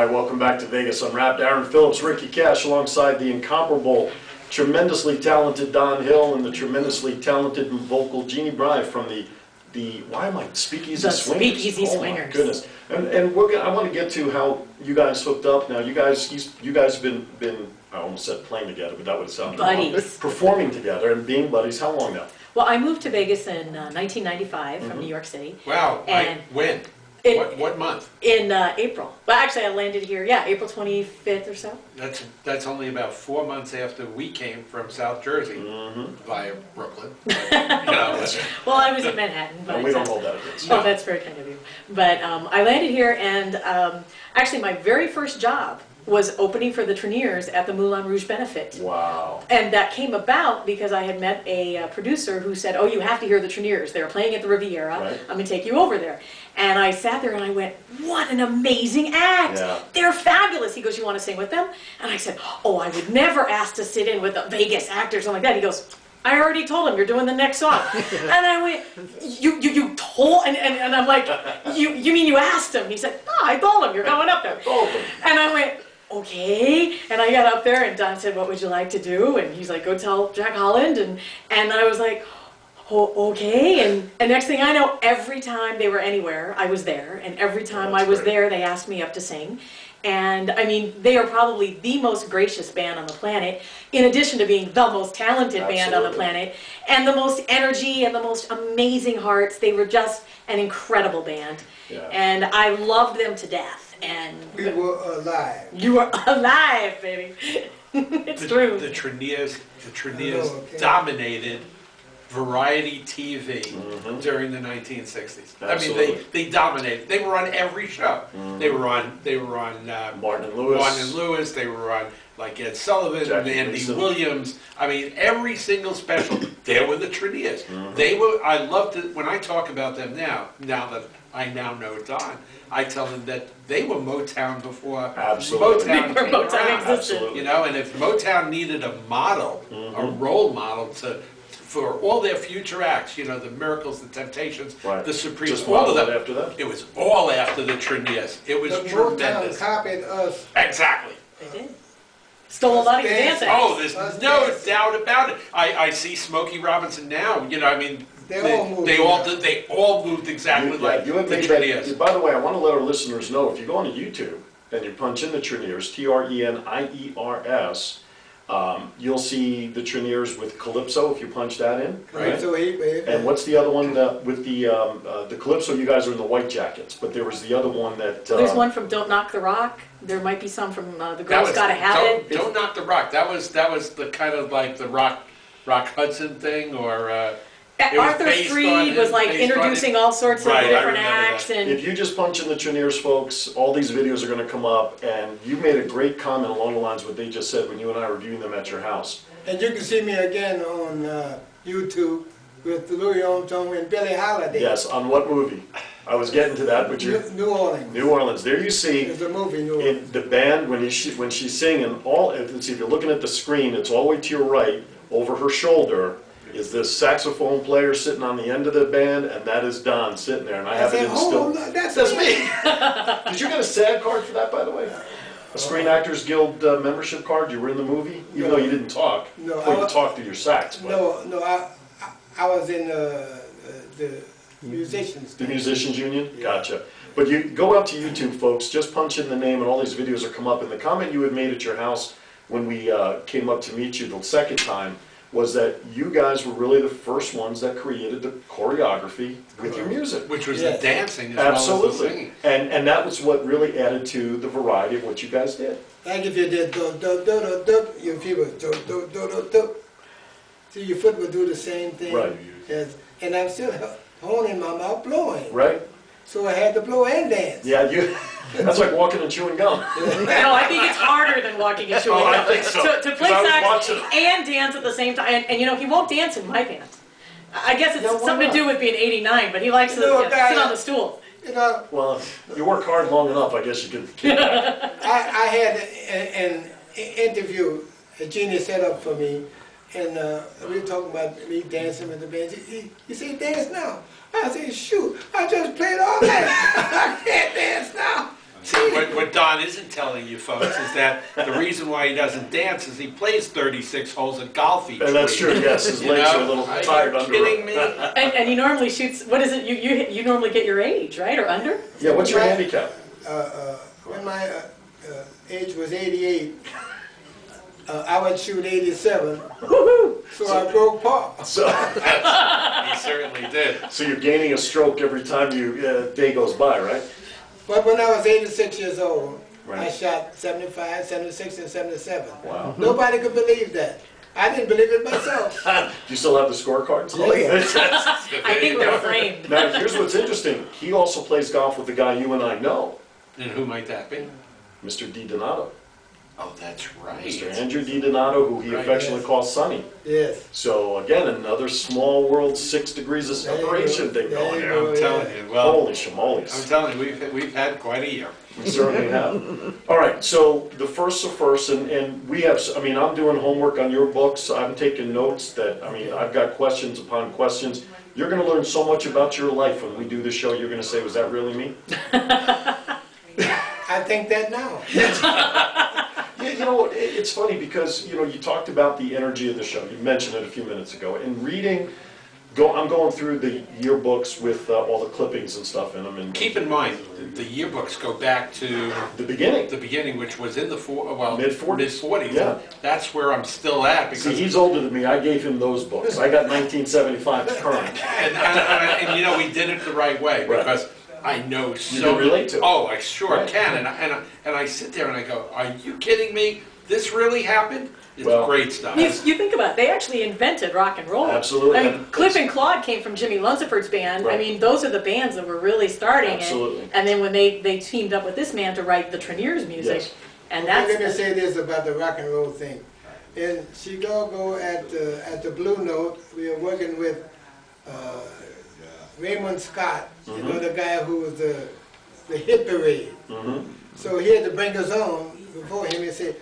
right, welcome back to Vegas Unwrapped. Aaron Phillips, Ricky Cash, alongside the incomparable, tremendously talented Don Hill and the tremendously talented and vocal Jeanne Brei from Speakeasy Swingers. Speakeasy Swingers. Oh my goodness! And I want to get to how you guys hooked up. Now, you guys have been I almost said playing together, but that would sound wrong. Performing together and being buddies. How long now? Well, I moved to Vegas in 1995 from New York City. Wow! And when? What month? In April. Well, actually, I landed here, yeah, April 25th or so. That's only about 4 months after we came from South Jersey via Brooklyn. But, well, I was in Manhattan. But, no, we don't hold that against. Oh, that's very kind of you. But I landed here, and actually, my very first job was opening for the Treniers at the Moulin Rouge benefit. Wow. And that came about because I had met a producer who said, oh, you have to hear the Treniers. They're playing at the Riviera. Right. I'm going to take you over there. And I sat there and I went, what an amazing act. Yeah. They're fabulous. He goes, you want to sing with them? And I said, oh, I would never ask to sit in with a Vegas actor or something like that. He goes, I already told him you're doing the next song. And I went, you told, and I'm like, you mean you asked him? He said, no, I told him you're going up there. And I went, okay. And I got up there and Don said, what would you like to do? And he's like, go tell Jack Holland. And I was like, oh, okay. And next thing I know, every time they were anywhere, I was there. And every time I was there, they asked me up to sing. And I mean, they are probably the most gracious band on the planet, in addition to being the most talented band on the planet, and the most energy and the most amazing hearts. They were just an incredible band. Yeah. And I loved them to death. And we were alive. You were alive, baby. It's true. The Treniers dominated variety TV during the 1960s. Absolutely. I mean, they dominated. They were on every show. They were on Martin and Lewis. Martin and Lewis. They were on like Ed Sullivan and Andy Williams. I mean, every single special. There were the Treniers. They were. I love to when I talk about them now. Now that I now know Don, I tell them that they were Motown before Motown came around. Absolutely. You know, and if Motown needed a model, a role model for all their future acts, you know, the Miracles, the Temptations, the Supremes, all of them. After that? It was all after the Treniers. It was tremendous. Motown copied us. Exactly. They did. Stole a lot of your dancing. Oh, there's no doubt about it. I see Smokey Robinson now. You know, I mean, they all moved exactly like the Treniers. By the way, I want to let our listeners know, if you go on YouTube and you punch in the Treniers, Treniers, you'll see the Treniers with Calypso if you punch that in. Right. And what's the other one with the Calypso? You guys are in the white jackets, but there was the other one that. There's one from Don't Knock the Rock. There might be some from The Girls Gotta Have It. Don't Knock the Rock. That was the kind of like the Rock Hudson thing, or. Arthur Street was like introducing all sorts of different acts. And if you just punch in the Treniers, folks, all these videos are going to come up, and you made a great comment along the lines of what they just said when you and I were viewing them at your house. And you can see me again on YouTube with Louis Armstrong and Billie Holiday. Yes, on what movie? I was getting to that, but you. New Orleans. New Orleans. There you see. It's a movie, New Orleans. In the band when she's singing. Let's see, if you're looking at the screen, it's all the way to your right, over her shoulder. Is this saxophone player sitting on the end of the band, and that is Don sitting there, and I have it in still. That's me. Did you get a SAG card for that, by the way? A Screen Actors Guild membership card? You were in the movie, even though you didn't talk. No, you talked through your sax. But. No, I was in the musicians. The Musicians Union? Yeah. Gotcha. But you go out to YouTube, folks. Just punch in the name, and all these videos will come up. And the comment you had made at your house when we came up to meet you the second time was that you guys were really the first ones that created the choreography with your music. Which was the dancing as Absolutely. well as the singing. And that was what really added to the variety of what you guys did. Like if you did do, your feet would do. So your foot would do the same thing. Right. And I'm still holding my mouth, blowing. Right. So I had to blow and dance. Yeah, that's like walking and chewing gum. No, I think it's harder than walking and chewing gum. I think so. To play sax and dance at the same time. And you know, he won't dance in my band. I guess it's something to do with being 89, but he likes to sit on the stool. You know, well, you work hard long enough, I guess you could keep that. I had an interview that Jeannie set up for me, and we were talking about me dancing with the band. He said, dance now. I said, shoot, I just played all night. I can't dance now. See, what Don isn't telling you folks is that the reason why he doesn't dance is he plays 36 holes of golf each And that's week. true, yes, his legs are a little tired Are under you kidding it. me? And he normally shoots, what is it, you normally get your age, right, or under? Yeah, what's your handicap? When my age was 88, I would shoot 87, so I broke par. So, He certainly did. so you're gaining a stroke every time day goes by, right? But when I was 86 years old, I Right. shot 75, 76, and 77. Wow. Nobody could believe that. I didn't believe it myself. Do you still have the scorecards? Oh, yeah. I think they're framed. Now, here's what's interesting. He also plays golf with the guy you and I know, And who might that be? Mr. Di Donato. Oh, that's right. Mr. Andrew Di Donato, who he Right, affectionately yes. calls Sonny. Yes. So again, another small world 6 degrees of separation thing There going you there. go. I'm telling you. Well, Holy I'm shamoles. telling you, we've had quite a year. We certainly have. All right, so the first of first, and we have, I mean, I'm doing homework on your books. I'm taking notes that, I mean, I've got questions upon questions. You're going to learn so much about your life when we do the show. You're going to say, was that really me? I think that now. Yeah, you know, it's funny because, you know, you talked about the energy of the show. You mentioned it a few minutes ago. And reading, I'm going through the yearbooks with all the clippings and stuff in them. And Keep in mind, the yearbooks go back to the beginning. the beginning, which was in the Mid-40s. mid-40s. Yeah. That's where I'm still at See, because he's older than me. I gave him those books. I got 1975 current. and you know we did it the right way Right. because I know so. can relate to it. Oh, I sure Right. can, and I sit there and I go, "Are you kidding me? This really happened?" It's Well, great stuff. You think about it, they actually invented rock and roll. Absolutely. I mean, Cliff and Claude came from Jimmy Lunsford's band. I Right. mean, those are the bands that were really starting. Absolutely. And then when they teamed up with this man to write the Treniers music, Yes. and Let me that's say this about the rock and roll thing. In Chicago at the Blue Note, we were working with Raymond Scott, you know, the guy who was the hit parade. Mm-hmm. So he had to bring us on before him and said,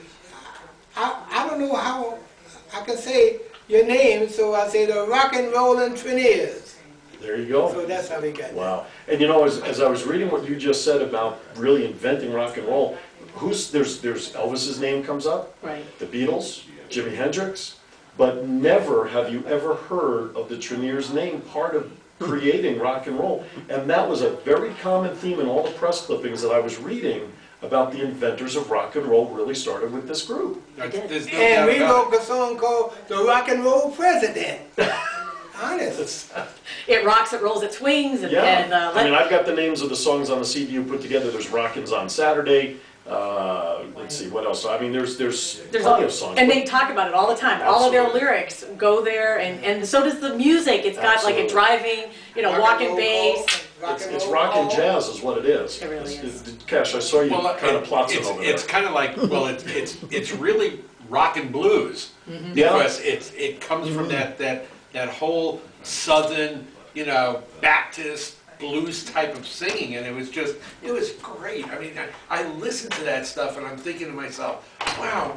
I don't know how I can say your name, so I say the Rock and Rollin' Treniers. There you go. So that's how we got Wow. And you know, as I was reading what you just said about really inventing rock and roll, there's Elvis's name comes up, right. the Beatles, Jimi Hendrix, but never have you ever heard of the Treniers name part of creating rock and roll. And that was a very common theme in all the press clippings that I was reading about the inventors of rock and roll really started with this group. There's no And doubt we about wrote a song called The Rock and Roll President. Honest. It rocks, it rolls, it swings, and, Yeah, and I mean, I've got the names of the songs on the CD you put together. There's Rockin's on Saturday. Let's see, what else? I mean, there's plenty all, of songs. and but- they talk about it all the time. All of their Absolutely. lyrics go there, and so does the music. It's got like a Absolutely. driving, you know, Rock walking and roll bass. call, It's roll rock and call. jazz is what it is. It really Cash, I saw you Well, kind of plotzing over there. it's kind of like, well, it's really rock and blues Yeah. because it comes from that whole southern, you know, Baptist blues type of singing, and it was great. I mean, I listened to that stuff and I'm thinking to myself, wow,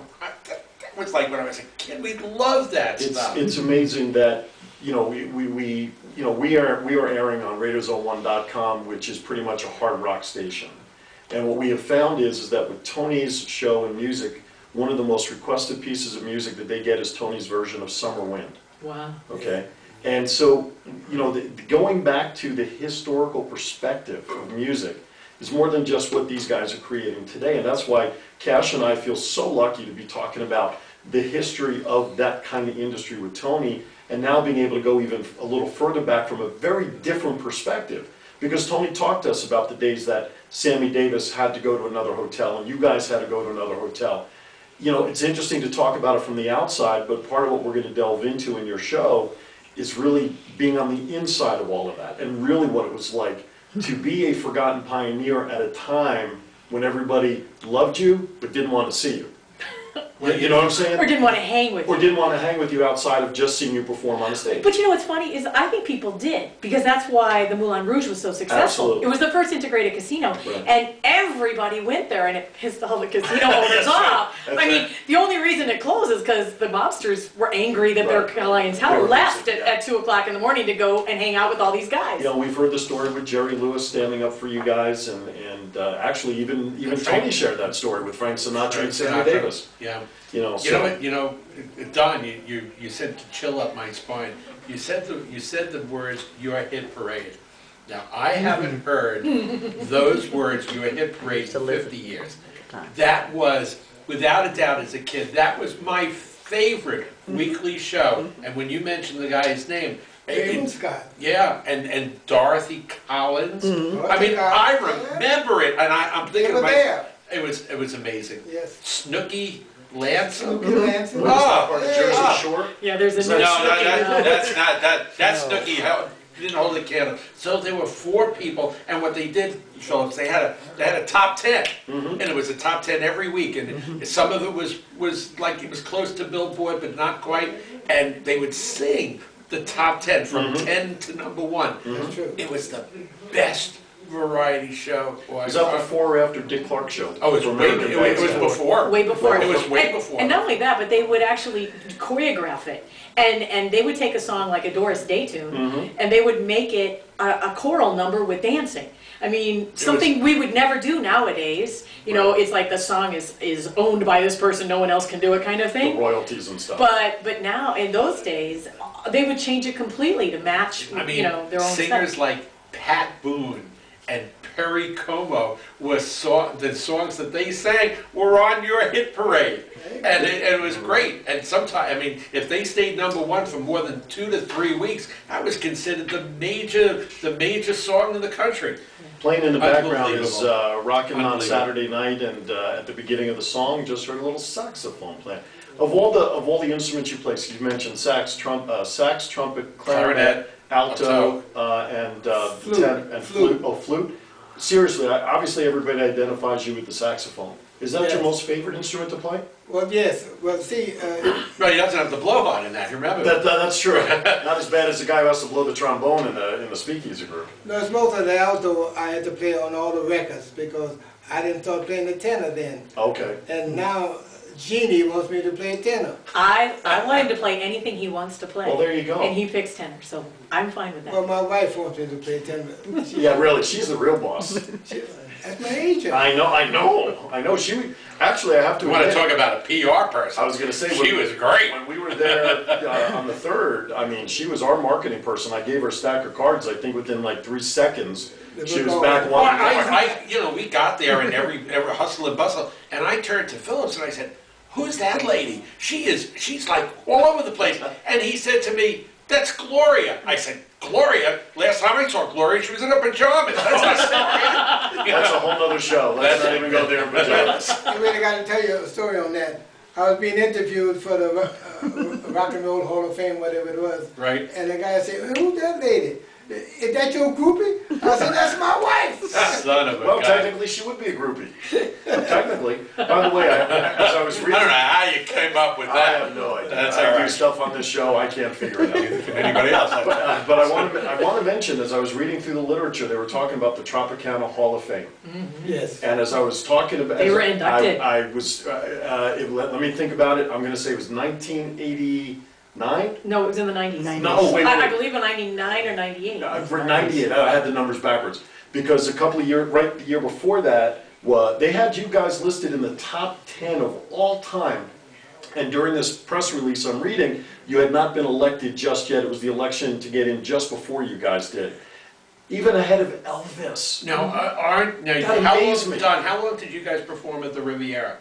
that was like when I was a kid. We loved that stuff. It's amazing that, you know, we are airing on RadioZone1.com, which is pretty much a hard rock station. And what we have found is that with Tony's show and music, one of the most requested pieces of music that they get is Tony's version of Summer Wind. Wow. Okay? And so, you know, going back to the historical perspective of music is more than just what these guys are creating today. And that's why Cash and I feel so lucky to be talking about the history of that kind of industry with Tony, and now being able to go even a little further back from a very different perspective. Because Tony talked to us about the days that Sammy Davis had to go to another hotel and you guys had to go to another hotel. You know, it's interesting to talk about it from the outside, but part of what we're going to delve into in your show is really being on the inside of all of that, and really what it was like to be a forgotten pioneer at a time when everybody loved you but didn't want to see you. You know what I'm saying? Or didn't want to hang with Or you. didn't want to hang with you outside of just seeing you perform on a stage. But you know what's funny is I think people did, because that's why the Moulin Rouge was so successful. Absolutely. It was the first integrated casino, Right. and everybody went there, and it pissed all the casino owners That's off. right. I mean, That's the only reason it closed is because the mobsters were angry that their Right. They clientele were left busy, at 2 o'clock in the morning to go and hang out with all these guys. You know, we've heard the story with Jerry Lewis standing up for you guys, and actually even Tony shared that story with Frank Sinatra and Sammy Davis. Yeah. You know, You know what? You know, Don, you said to chill up my spine. You said the words "your hit parade." Now I haven't heard those words "your hit parade" for 50 years. That was, without a doubt, as a kid, that was my favorite weekly show. And when you mentioned the guy's name, Scott. yeah, and Dorothy Collins. I mean, I remember it, and I'm thinking, They were there. it was amazing. Yes. Snooky Lansom. Snooki Lanson. Oh, part of Jersey yeah. Shore. Yeah, there's a Is new that- No, Snooki now. that's not that's Snooki didn't hold the candle. So there were 4 people, and what they did, Phillips, they had a top 10, and it was a top 10 every week, and some of it was like it was close to Billboard, but not quite, and they would sing the top 10 from 10 to number 1. That's true. It was the best variety show. Was that before or after Dick Clark show? Oh, it was way, it was before. Way before. It was way And- before. And not only that, but they would actually choreograph it. And they would take a song like a Doris Day tune, and they would make it a choral number with dancing. I mean, something we would never do nowadays. You know, it's like the song is owned by this person, no one else can do it kind of The thing. royalties and stuff. But now, in those days, they would change it completely to match, I mean, you know, their own singers stuff. like Pat Boone and Perry Como was the songs that they sang were on your hit parade, and it was great. And sometimes, I mean, if they stayed number 1 for more than 2 to 3 weeks, that was considered the major song in the country. Playing in the background is Unbelievable. Rockin' on Unbelievable. Saturday night, and at the beginning of the song, just heard a little saxophone playing. Of all the instruments you play, so you mentioned sax, trumpet, clarinet, alto, and flute. Oh, flute. Seriously, obviously everybody identifies you with the saxophone. Is that your Yes. most favorite instrument to play? Well, yes. Well, see, Right, he doesn't have the blowhorn in that. Remember? That's true. Not as bad as the guy who has to blow the trombone in the Speakeasy group. no, it's most of the alto I had to play on all the records because I didn't start playing the tenor then. Okay. And now Jeannie wants me to play tenor. I want him to play anything he wants to play. Well, there you go. And he picks tenor, so I'm fine with that. Well, my wife wants me to play tenor. Yeah, really, she's the real boss. That's my agent. I know. Actually, I have to You want to admit, talk about a PR person? I was going to say, She was great. When we were there on the 3rd, I mean, she was our marketing person. I gave her a stack of cards, I think within like 3 seconds, she was back Well, wanting more. we got there and every hustle and bustle, and I turned to Phillips and I said, "Who's that lady? She's like all over the place." And he said to me, "That's Gloria." I said, "Gloria? Last time I saw Gloria, she was in her pajamas." That's not Gloria. That's a whole nother show. Let's not even go there in pajamas. I really got to tell you a story on that. I was being interviewed for the Rock and Roll Hall of Fame, whatever it was. Right. And the guy said, "Who's that lady? Is that your groupie?" I said, "That's my wife." Son of a Well, gun. technically, she would be a groupie. Technically. By the way, as I was I reading, don't know how you came up with I that. have no idea. That's I all do right. stuff on this show, I can't figure it out. From anybody else. But I want to mention, as I was reading through the literature, they were talking about the Tropicana Hall of Fame. Yes. And as I was talking about, They were inducted. I was. Let me think about it. I'm going to say it was 1989. No, it was in the 90s. No, wait, I wait. believe in 99 or 98. For 98, I had the numbers backwards because a couple of years, right, the year before that, they had you guys listed in the top 10 of all time. And during this press release I'm reading, you had not been elected just yet. It was the election to get in just before you guys did. Even ahead of Elvis. Now, That how amazed long, me. Don, how long did you guys perform at the Riviera?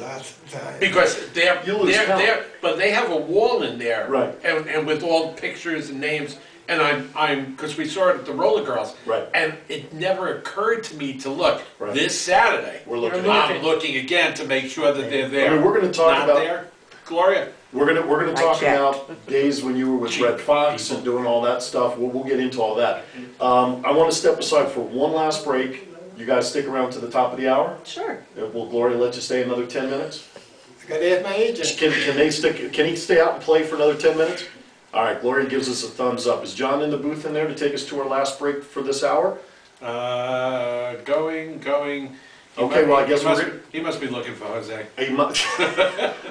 Lots of time. Because You lose count. but they have a wall in there, Right. And with all pictures and names. And because we saw it at the Roller Girls, Right. and it never occurred to me to look Right. this Saturday. We're looking You're at I'm looking again to make sure that they're I there. mean, we're going to talk Not about there, Gloria. we're gonna talk checked. about days when you were with Cheap Red Fox and doing all that stuff. We'll get into all that. I want to step aside for one last break. You guys stick around to the top of the hour? Sure. Will Gloria let you stay another 10 minutes? I gotta ask my agent. Can he stay out and play for another 10 minutes? All right, Gloria gives us a thumbs up. Is John in the booth in there to take us to our last break for this hour? Going. Okay, well, I guess he must be looking for Jose.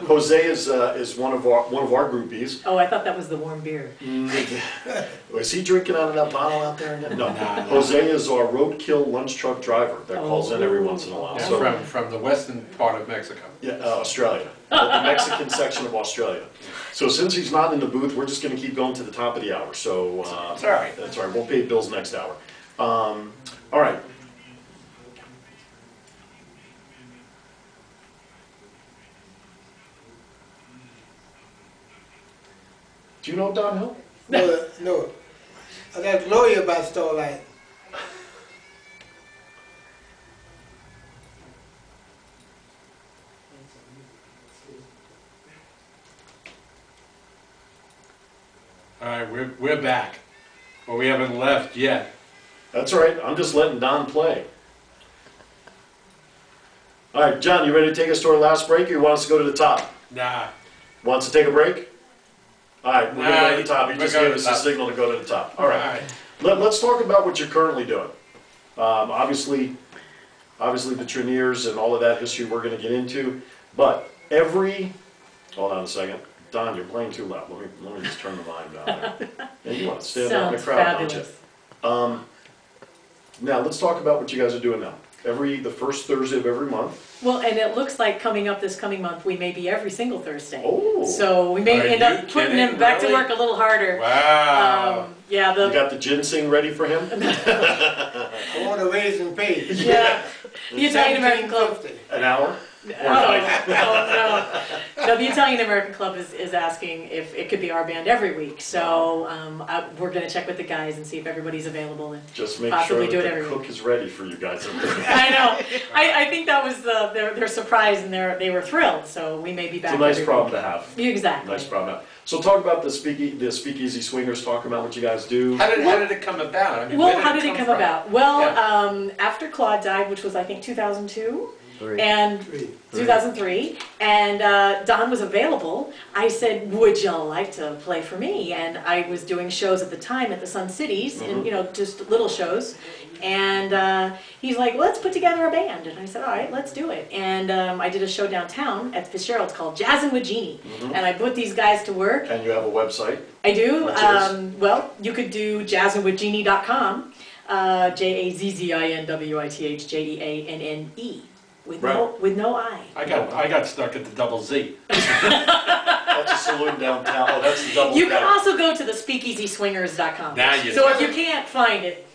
Jose is one of our groupies. Oh, I thought that was the warm beer. Is he drinking out of that bottle out there? No. Jose is our roadkill lunch truck driver that calls in every once in a while. Yeah, So, from the western part of Mexico. yeah, Australia, the Mexican section of Australia. So since he's not in the booth, we're just going to keep going to the top of the hour. So It's all right. That's all right. We'll pay bills next hour. All right. Do you know Don Hill? No. I got Gloria about Starlight. All right, we're back. Well, we haven't left yet. That's all right. I'm just letting Don play. All right, John, you ready to take us to our last break, or you want us to go to the top? Nah. Wants to take a break? All right, we're going to go to the top. You we're just going gave to us the a top. signal to go to the top. All right. Let's talk about what you're currently doing. Obviously the Treniers and all of that history we're going to get into. But hold on a second. Don, you're playing too loud. Let me just turn the volume down there. And you want to stand out in the Sounds crowd, fabulous. don't you? Now, let's talk about what you guys are doing now. The first Thursday of every month. Well, and it looks like this coming month, we may be every single Thursday. Oh. So we may Are end you up putting kidding? him back to Really? work a little harder. Wow. Yeah, You got the ginseng ready for him? I want to raise and pay. yeah, the Italian American Club. $17.50. An hour? Oh, no, the Italian American Club is asking if it could be our band every week. So we're going to check with the guys and see if everybody's available and Just make possibly sure do it that every the week. cook is ready for you guys. I know. I think that was their surprise, and they were thrilled. So we may be back. It's a nice every problem week. to have. Exactly. Nice problem to have. So talk about the Speakeasy Swingers. Talk about what you guys do. How did it come about? I mean, Well, where how did it come from? about? Well, Yeah. after Claude died, which was I think 2002, Three. and 2003, and Don was available, I said, would you like to play for me? And I was doing shows at the time at the Sun Cities, and just little shows. And he's like, let's put together a band. And I said, all right, let's do it. And I did a show downtown at Fitzgerald's called Jazzin' with Jeannie. And I put these guys to work. And you have a website. I do. Which is? Well, you could do jazzinwithjeannie.com, JAZZINWITHJEANNE, with no I. I got stuck at the double Z. That's a saloon downtown. Oh, that's the double. You can down. also go to the speakeasyswingers.com. Now you So know. if you can't find it,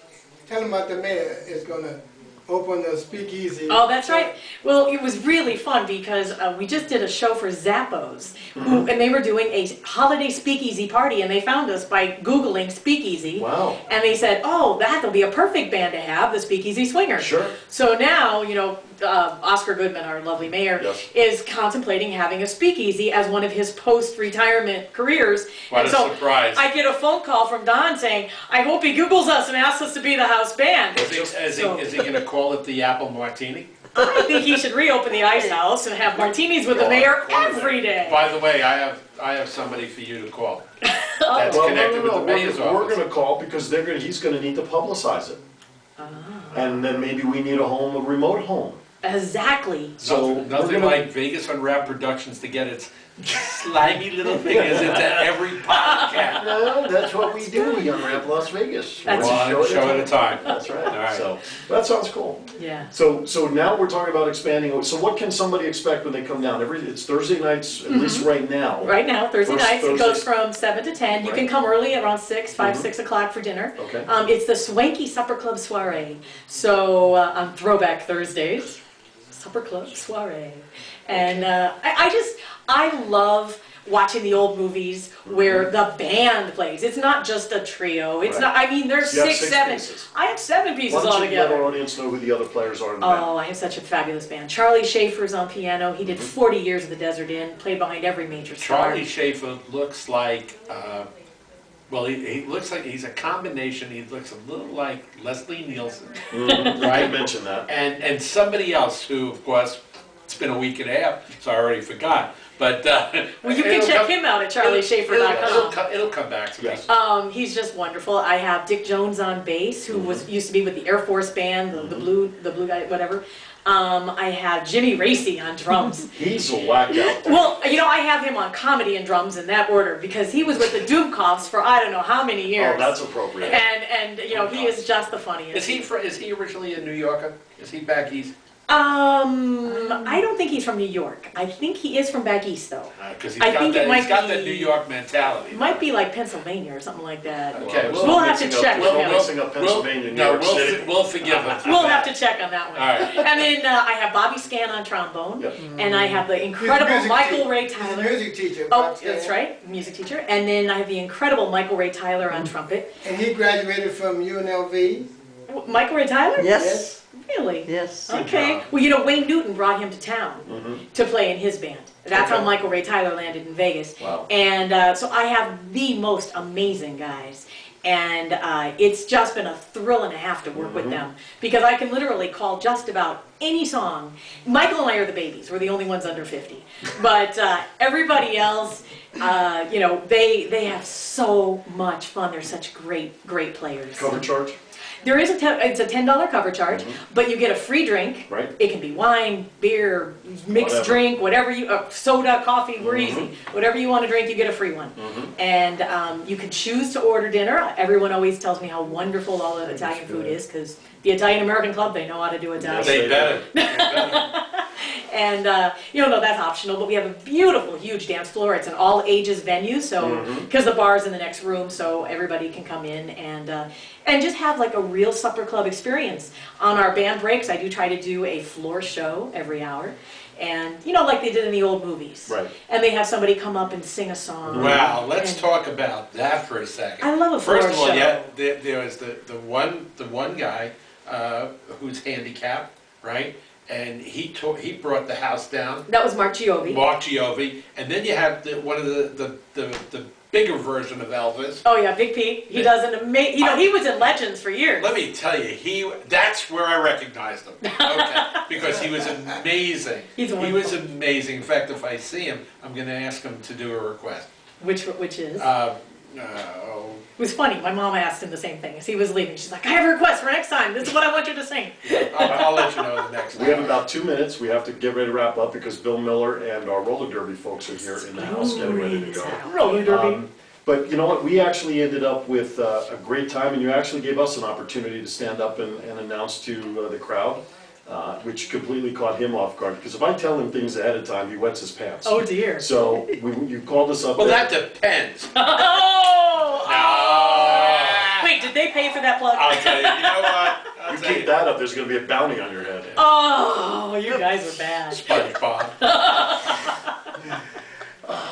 Tell them about the mayor is going to open the speakeasy. oh, that's right. Well, it was really fun because we just did a show for Zappos, and they were doing a holiday speakeasy party, and they found us by Googling speakeasy. Wow. And they said, oh, that'll be a perfect band to have, the Speakeasy Swingers. Sure. So now, Oscar Goodman, our lovely mayor, Yes. is contemplating having a speakeasy as one of his post-retirement careers. What And a so surprise. I get a phone call from Don saying, I hope he Googles us and asks us to be the house band. Is he going to call it the Apple Martini? I think he should reopen the Ice House and have martinis with the mayor every day. By the way, I have somebody for you to call. That's Well, connected with the mayor's We're office. going to call because he's going to need to publicize it. And then maybe we need a remote home. Exactly. So Nothing like Vegas Unwrapped Productions to get its slimy little fingers into every podcast. No, that's what we do. We unwrap Las Vegas. That's One show at a time. That's right. All right. So that sounds cool. Yeah. So now we're talking about expanding. So what can somebody expect when they come down? It's Thursday nights, at least right now. Right now, Thursday First nights, it goes Thursdays. from 7 to 10. You Right. can come early around 6 o'clock for dinner. Okay. It's the Swanky Supper Club Soiree. So on Throwback Thursdays, Supper Club Soiree. And I love watching the old movies where the band plays. It's not just a trio. It's Right. not, I mean, there's So you have 6, six 7. pieces. I have 7 pieces Why don't you let altogether. our audience know who the other players are in the band? Oh, I have such a fabulous band. Charlie Schaefer's on piano. He did 40 years of the Desert Inn, played behind every major star. Charlie Schaefer looks like Well, he looks like he's a combination. He looks a little like Leslie Nielsen, I right? mentioned that. And somebody else who, of course, it's been a week and a half, so I already forgot. But Well, you can check him out at charlieschaefer.com. It'll come back to me. Yes. He's just wonderful. I have Dick Jones on bass, who used to be with the Air Force Band, the blue guy, whatever. I have Jimmy Racy on drums. He's whacked out there. Well, you know, I have him on comedy and drums in that order because he was with the Dubkoffs for I don't know how many years. Oh, that's appropriate. And you know, he is just the funniest. Is he originally a New Yorker? Is he back east? I don't think he's from New York. I think he is from back east, though. Because I think it might he's got be- that New York mentality. It might be like Pennsylvania or something like that. Okay, We'll have to check with him. Mixing up Pennsylvania, New York City. We'll forgive him. for We'll that. have to check on that one. All right. And then I have Bobby Scan on trombone, Yep. and I have the He's a incredible music Michael teacher. Ray He's a Tyler. music teacher. Oh, Bob that's Scan. right, music teacher. And then I have the incredible Michael Ray Tyler on trumpet. And he graduated from UNLV. Michael Ray Tyler? Yes, Really? yes. Okay. Well, you know, Wayne Newton brought him to town to play in his band. That's how Okay. Michael Ray Tyler landed in Vegas. Wow. And so I have the most amazing guys. And it's just been a thrill and a half to work with them because I can literally call just about any song. Michael and I are the babies. We're the only ones under 50. But everybody else, you know, they have so much fun. They're such great players. Cover charge? There is it's a $10 cover charge, but you get a free drink. Right. It can be wine, beer, mixed Whatever. drink, whatever you, soda, coffee, we're easy. Whatever you want to drink, you get a free one. And you can choose to order dinner. Everyone always tells me how wonderful all the Italian food is because the Italian American Club, they know how to do Italian. They better. They better. And, you know, no, that's optional, but we have a beautiful, huge dance floor. It's an all-ages venue, so, because the bar's in the next room, so everybody can come in and just have like a real supper club experience. On our band breaks, I do try to do a floor show every hour. And, you know, like they did in the old movies. Right. And they have somebody come up and sing a song. Wow, let's And- talk about that for a second. I love a First floor of all, show. yeah, there was the one guy who's handicapped, right? And he brought the house down, That was Mark Giovi. Mark Giovi, and then you have one of the bigger version of Elvis. Oh yeah, Big Pete. He does an amazing, you know, he was in Legends for years. Let me tell you, that's where I recognized him. Okay, because he was amazing. He's He was wonderful. amazing. In fact, if I see him, I'm going to ask him to do a request. Which is? Oh, It was funny. My mom asked him the same thing as he was leaving. She's like, I have a request for next time. This is what I want you to sing. I'll let you know the next We have time. about 2 minutes. We have to get ready to wrap up because Bill Miller and our roller derby folks are here in the house getting ready to go. Roller derby. But you know what? We actually ended up with a great time, and you actually gave us an opportunity to stand up and announce to the crowd, which completely caught him off guard. Because if I tell him things ahead of time, he wets his pants. Oh dear. So you called us up Well, there. that depends. Oh! Wait, did they pay for that plug? I'll tell you. You know what? I'll You tell keep that up, there's going to be a bounty on your head. Oh, you guys are bad. SpongeBob.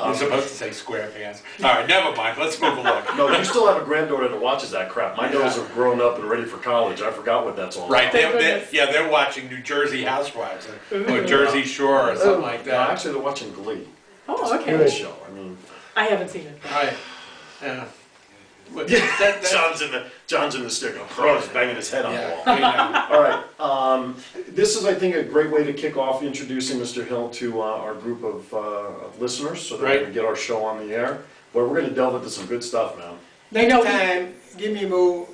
You're supposed to say SquarePants. All right, never mind. Let's move along. No, you still have a granddaughter that watches that crap. My girls have grown up and ready for college. I forgot what that's all Right, about. they're watching New Jersey Housewives or Jersey Shore or something like No, that. actually, they're watching Glee. Oh, Good okay. show. I mean, I haven't seen it. Yeah. John's in the sticker. Oh, he's banging his head on the Yeah, wall. we know. All right. This is, I think, a great way to kick off introducing Mr. Hill to our group of listeners so that we Right. can get our show on the air. But we're going to delve into some good stuff, man. Next No, time, give me more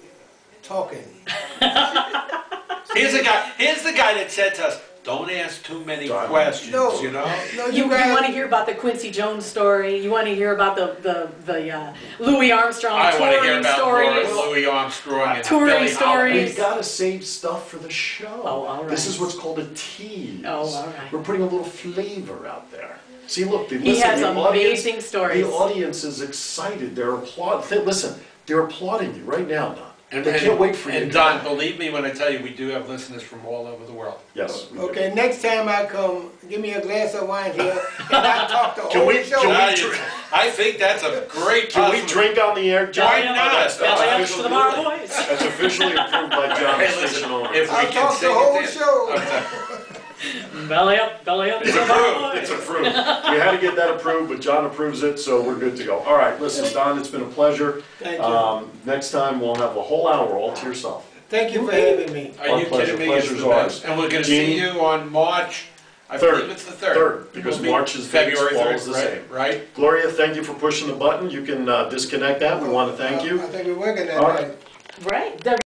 talking. Here's the guy that said to us, don't ask too many Done. questions, No. you know? No, You guys, want to hear about the Quincy Jones story? You want to hear about the Louis Armstrong I want to hear touring about stories? Louis Armstrong and Touring Billie stories. We've got to save stuff for the show. Oh, all This right. is what's called a tease. Oh, all right. We're putting a little flavor out there. See, look, He has amazing stories. The audience is excited. They're applauding. Listen, they're applauding you right now, Don. They can't wait for you. And to Don, come. believe me when I tell you, we do have listeners from all over the world. Yes. we do. Okay, next time I come, give me a glass of wine here, and I'll talk the Can whole we- show. can Now we you- drink? I think that's a great Can we possibility. drink on the air, John? Why not? That's Belly up for officially, the bar boys. that's officially approved by John, the Hey, listen, station owner. if we I'll can talk sing the whole it, show. I'm sorry. Belly up, belly up. It's approved, it's approved. We had to get that approved, but John approves it, so we're good to go. All right, listen, Don, it's been a pleasure. Thank you. Next time, we'll have a whole hour all to yourself. Thank you for having me. Are Our you pleasure. kidding me? It's Pleasure's the ours. best. And we're gonna see Jeanne? you on March, I Third. believe it's the 3rd. Third, because We'll be March is Vegas, February fall is 3rd, the same. right? Gloria, thank you for pushing the button. You can disconnect that. We want to thank you. I think we're working at All that. right. Right.